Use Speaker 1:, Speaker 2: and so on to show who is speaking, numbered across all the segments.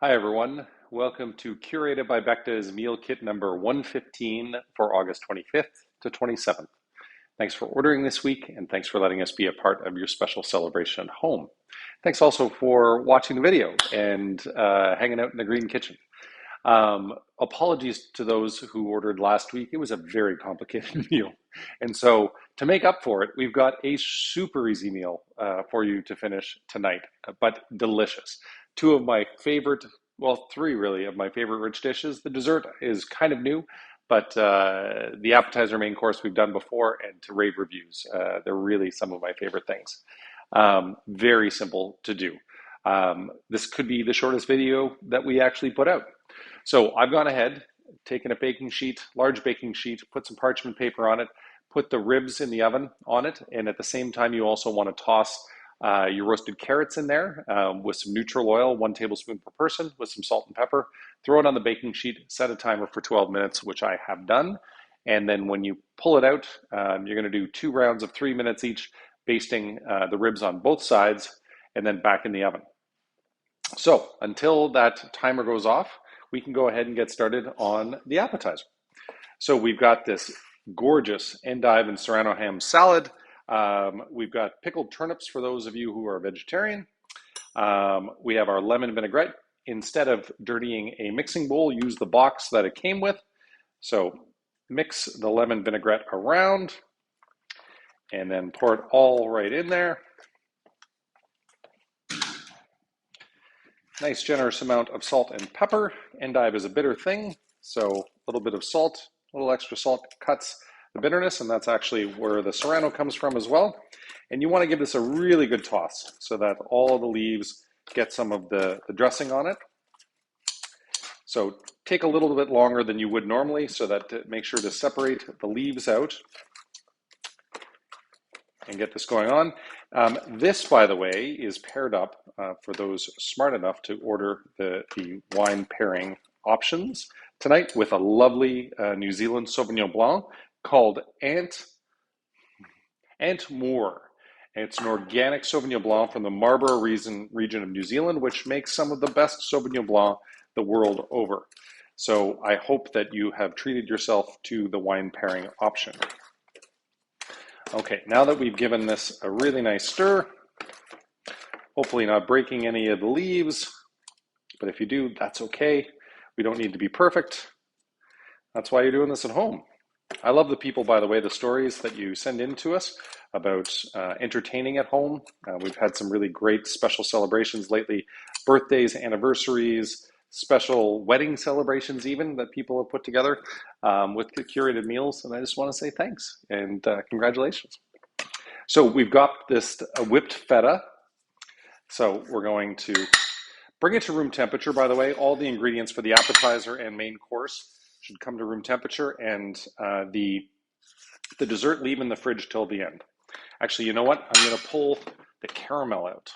Speaker 1: Hi everyone, welcome to Curated by Becta's meal kit number 115 for August 25th to 27th. Thanks for ordering this week and thanks for letting us be a part of your special celebration at home. Thanks also for watching the video and hanging out in the green kitchen. Apologies to those who ordered last week. It was a very complicated meal. And so to make up for it, we've got a super easy meal for you to finish tonight, but delicious. Two of my favorite, well, three really of my favorite rich dishes. The dessert is kind of new, but the appetizer main course we've done before and to rave reviews. They're really some of my favorite things. Very simple to do. This could be the shortest video that we actually put out. So I've gone ahead, taken a baking sheet, large baking sheet, put some parchment paper on it, put the ribs in the oven on it, and at the same time you also want to toss your roasted carrots in there with some neutral oil, 1 tablespoon per person, with some salt and pepper. Throw it on the baking sheet, set a timer for 12 minutes, which I have done. And then when you pull it out, you're going to do 2 rounds of 3 minutes each, basting the ribs on both sides, and then back in the oven. So until that timer goes off, we can go ahead and get started on the appetizer. So we've got this gorgeous endive and Serrano ham salad. We've got pickled turnips for those of you who are vegetarian. We have our lemon vinaigrette. Instead of dirtying a mixing bowl, use the box that it came with. So mix the lemon vinaigrette around and then pour it all right in there. Nice generous amount of salt and pepper. Endive is a bitter thing, so a little bit of salt, a little extra salt cuts the bitterness, and that's actually where the Serrano comes from as well. And you want to give this a really good toss so that all the leaves get some of the dressing on it. So take a little bit longer than you would normally so that make sure to separate the leaves out and get this going on. This, by the way, is paired up for those smart enough to order the wine pairing options tonight with a lovely New Zealand Sauvignon Blanc called Aunt Moore. It's an organic Sauvignon Blanc from the Marlborough region of New Zealand, which makes some of the best Sauvignon Blanc the world over. So I hope that you have treated yourself to the wine pairing option. Okay, now that we've given this a really nice stir, hopefully not breaking any of the leaves, but if you do, that's okay. We don't need to be perfect. That's why you're doing this at home. I love the people, by the way, the stories that you send in to us about entertaining at home. We've had some really great special celebrations lately, birthdays, anniversaries, special wedding celebrations even that people have put together with the curated meals. And I just want to say thanks and congratulations. So we've got this whipped feta. So we're going to bring it to room temperature. By the way, all the ingredients for the appetizer and main course should come to room temperature, and the dessert leave in the fridge till the end. Actually, you know what? I'm going to pull the caramel out.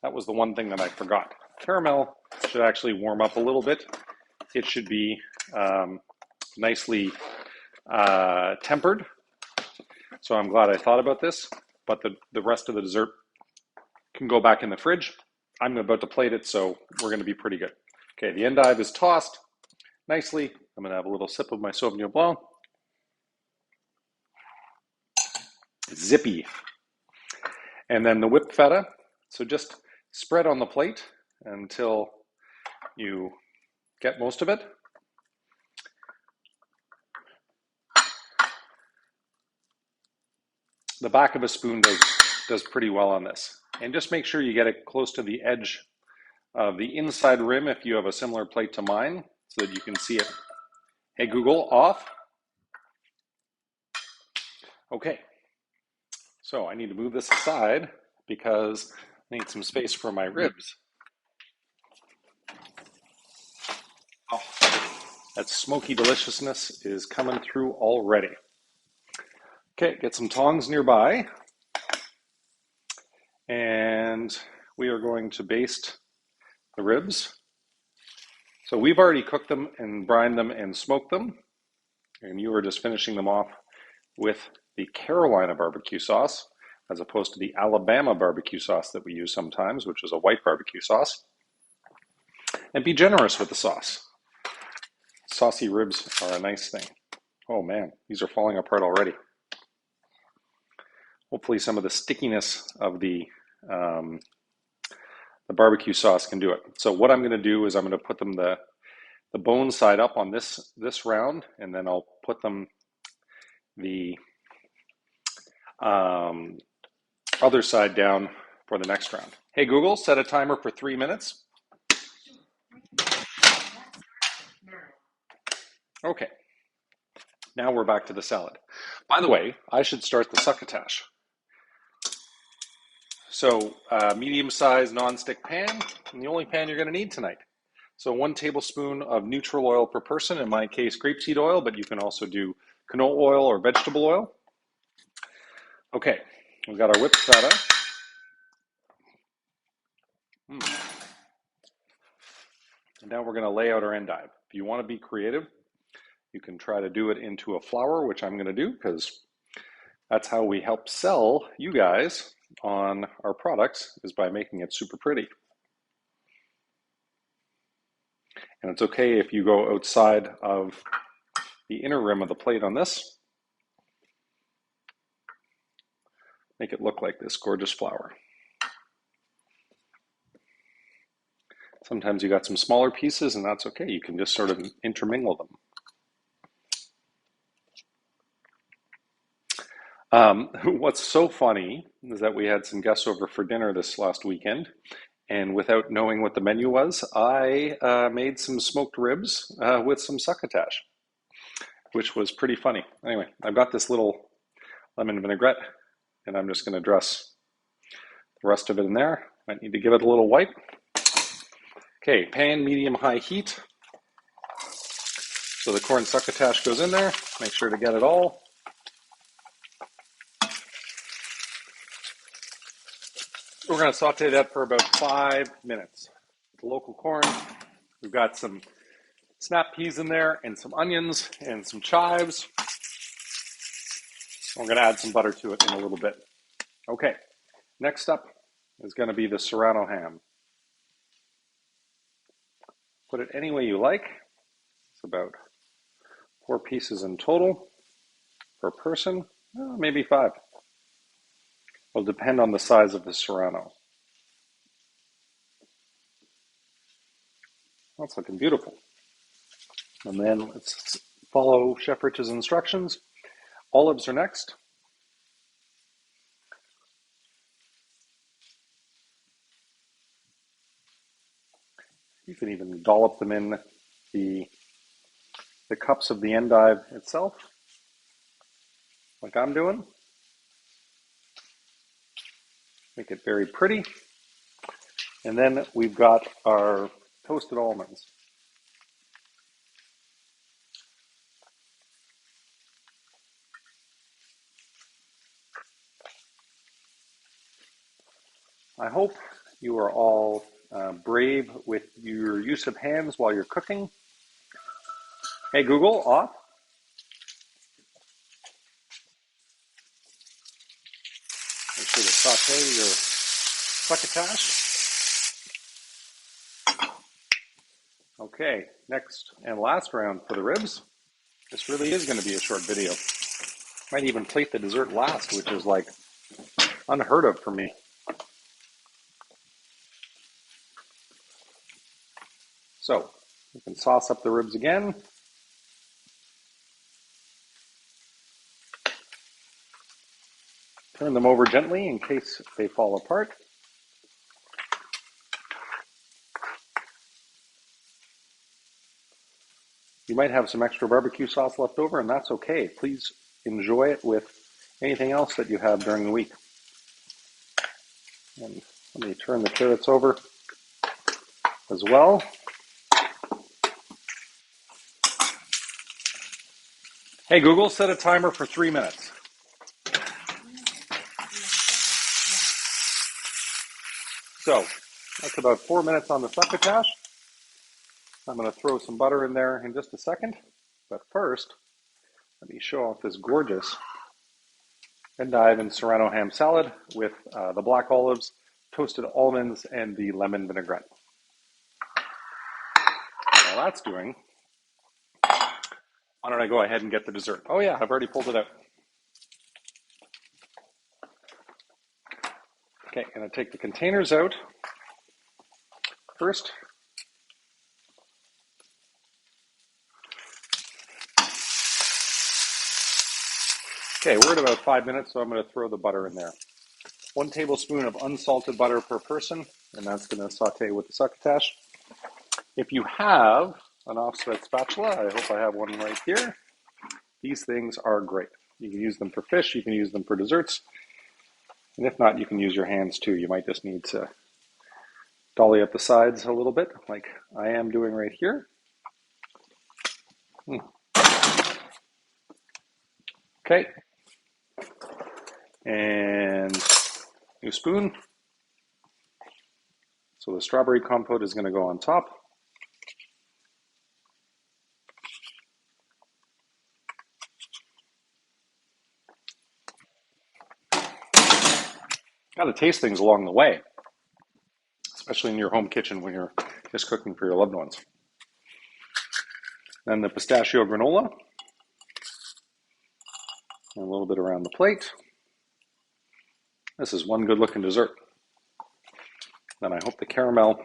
Speaker 1: That was the one thing that I forgot. Caramel should actually warm up a little bit. It should be nicely tempered. So I'm glad I thought about this, but the rest of the dessert can go back in the fridge. I'm about to plate it, so we're going to be pretty good. Okay, the endive is tossed nicely. I'm going to have a little sip of my Sauvignon Blanc. Zippy. And then the whipped feta. So just spread on the plate until you get most of it. The back of a spoon does pretty well on this. And just make sure you get it close to the edge of the inside rim if you have a similar plate to mine so that you can see it. Hey Google, off. Okay, so I need to move this aside because I need some space for my ribs. Oh, that smoky deliciousness is coming through already. Okay, get some tongs nearby. And we are going to baste the ribs. So we've already cooked them and brined them and smoked them. And you are just finishing them off with the Carolina barbecue sauce, as opposed to the Alabama barbecue sauce that we use sometimes, which is a white barbecue sauce. And be generous with the sauce. Saucy ribs are a nice thing. Oh man, these are falling apart already. Hopefully some of the stickiness of the barbecue sauce can do it. So what I'm going to do is I'm going to put them the bone side up on this round, and then I'll put them the other side down for the next round. Hey Google, set a timer for 3 minutes. Okay, now we're back to the salad. By the way, I should start the succotash. So medium-sized non-stick pan, and the only pan you're going to need tonight. So 1 tablespoon of neutral oil per person, in my case grapeseed oil, but you can also do canola oil or vegetable oil. Okay, we've got our whipped feta. And now we're going to lay out our endive. If you want to be creative, you can try to do it into a flour, which I'm going to do because that's how we help sell you guys on our products, is by making it super pretty. And it's okay if you go outside of the inner rim of the plate on this. Make it look like this gorgeous flour. Sometimes you got some smaller pieces, and that's okay. You can just sort of intermingle them. What's so funny is that we had some guests over for dinner this last weekend, and without knowing what the menu was, I made some smoked ribs with some succotash, which was pretty funny. Anyway, I've got this little lemon vinaigrette, and I'm just going to dress the rest of it in there. Might need to give it a little wipe. Okay, pan medium-high heat. So the corn succotash goes in there. Make sure to get it all. We're going to saute that for about 5 minutes. The local corn, we've got some snap peas in there and some onions and some chives. We're going to add some butter to it in a little bit. Okay, next up is going to be the Serrano ham. Put it any way you like. It's about 4 pieces in total per person, maybe 5. It'll depend on the size of the Serrano. That's looking beautiful. And then let's follow Chef Rich's instructions. Olives are next. You can even dollop them in the cups of the endive itself, like I'm doing. Make it very pretty. And then we've got our toasted almonds. I hope you are all brave with your use of hands while you're cooking. Hey Google, off. Make sure to saute your succotash. Okay, next and last round for the ribs. This really is going to be a short video. Might even plate the dessert last, which is like unheard of for me. So you can sauce up the ribs again. Turn them over gently in case they fall apart. You might have some extra barbecue sauce left over, and that's okay. Please enjoy it with anything else that you have during the week. And let me turn the carrots over as well. Hey Google, set a timer for 3 minutes. So that's about 4 minutes on the succotash. I'm going to throw some butter in there in just a second. But first, let me show off this gorgeous endive and Serrano ham salad with the black olives, toasted almonds, and the lemon vinaigrette. that's doing, why don't I go ahead and get the dessert? Oh yeah, I've already pulled it out. Okay, I'm going to take the containers out first. Okay, we're at about 5 minutes, so I'm going to throw the butter in there. 1 tablespoon of unsalted butter per person, and that's going to saute with the succotash. If you have an offset spatula, I hope I have one right here. These things are great. You can use them for fish, you can use them for desserts, and if not, you can use your hands too. You might just need to dolly up the sides a little bit, like I am doing right here. Okay, and new spoon. So the strawberry compote is going to go on top. Got to taste things along the way, especially in your home kitchen when you're just cooking for your loved ones. Then the pistachio granola, and a little bit around the plate. This is one good looking dessert. Then I hope the caramel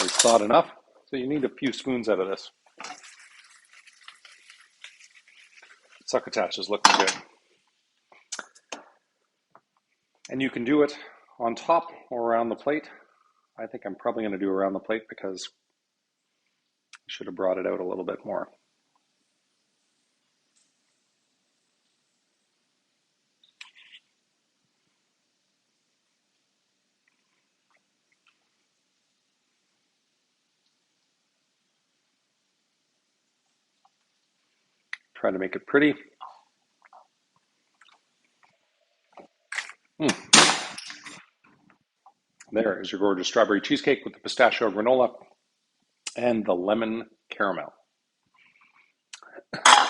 Speaker 1: is thawed enough, so you need a few spoons out of this. Succotash is looking good. And you can do it on top or around the plate. I think I'm probably going to do around the plate because I should have brought it out a little bit more. Try to make it pretty. There is your gorgeous strawberry cheesecake with the pistachio granola and the lemon caramel. All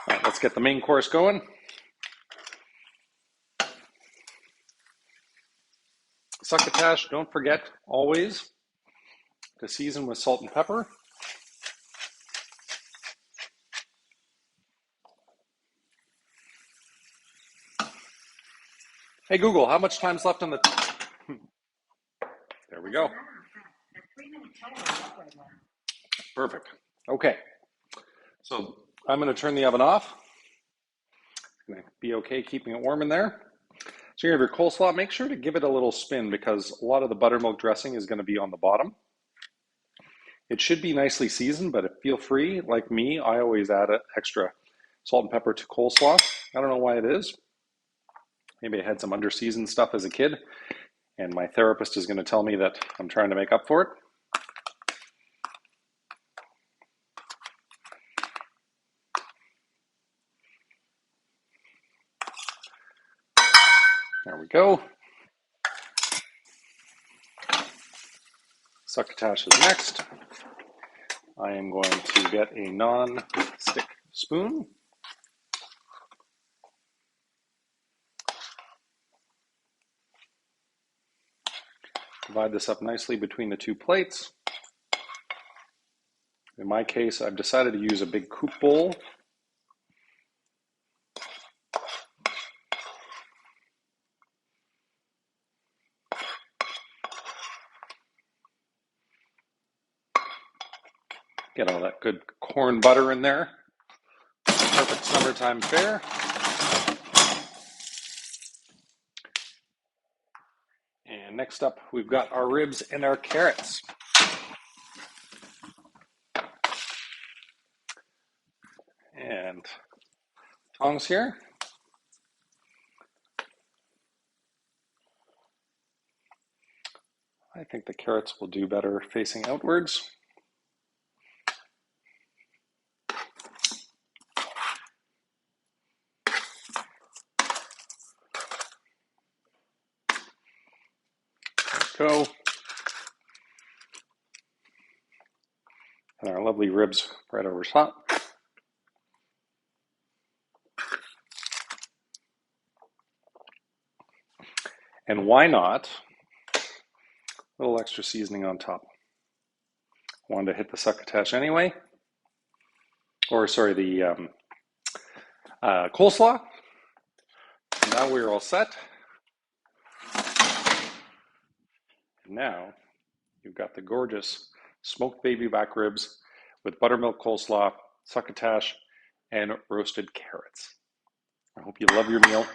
Speaker 1: right, let's get the main course going. Succotash, don't forget always to season with salt and pepper. Hey Google, how much time's left on the... There we go. Perfect. Okay. So I'm going to turn the oven off. It's going to be okay keeping it warm in there. So you have your coleslaw. Make sure to give it a little spin because a lot of the buttermilk dressing is going to be on the bottom. It should be nicely seasoned, but feel free, like me, I always add an extra salt and pepper to coleslaw. I don't know why it is. Maybe I had some under-seasoned stuff as a kid, and my therapist is going to tell me that I'm trying to make up for it. There we go. Succotash is next. I am going to get a non-stick spoon. Divide this up nicely between the two plates. In my case, I've decided to use a big coupe bowl. Get all that good corn butter in there. Perfect summertime fare. And next up, we've got our ribs and our carrots. And tongs here. I think the carrots will do better facing outwards. Go. And our lovely ribs right over top. And why not a little extra seasoning on top? wanted to hit the succotash anyway. Or sorry, the coleslaw. Now we're all set. And now you've got the gorgeous smoked baby back ribs with buttermilk coleslaw, succotash, and roasted carrots. I hope you love your meal.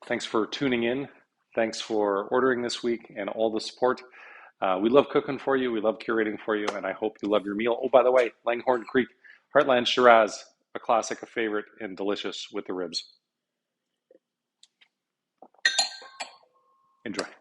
Speaker 1: Thanks for tuning in. Thanks for ordering this week and all the support. We love cooking for you. We love curating for you, and I hope you love your meal. Oh, by the way, Langhorne Creek Heartland Shiraz, a classic, a favorite, and delicious with the ribs. Enjoy.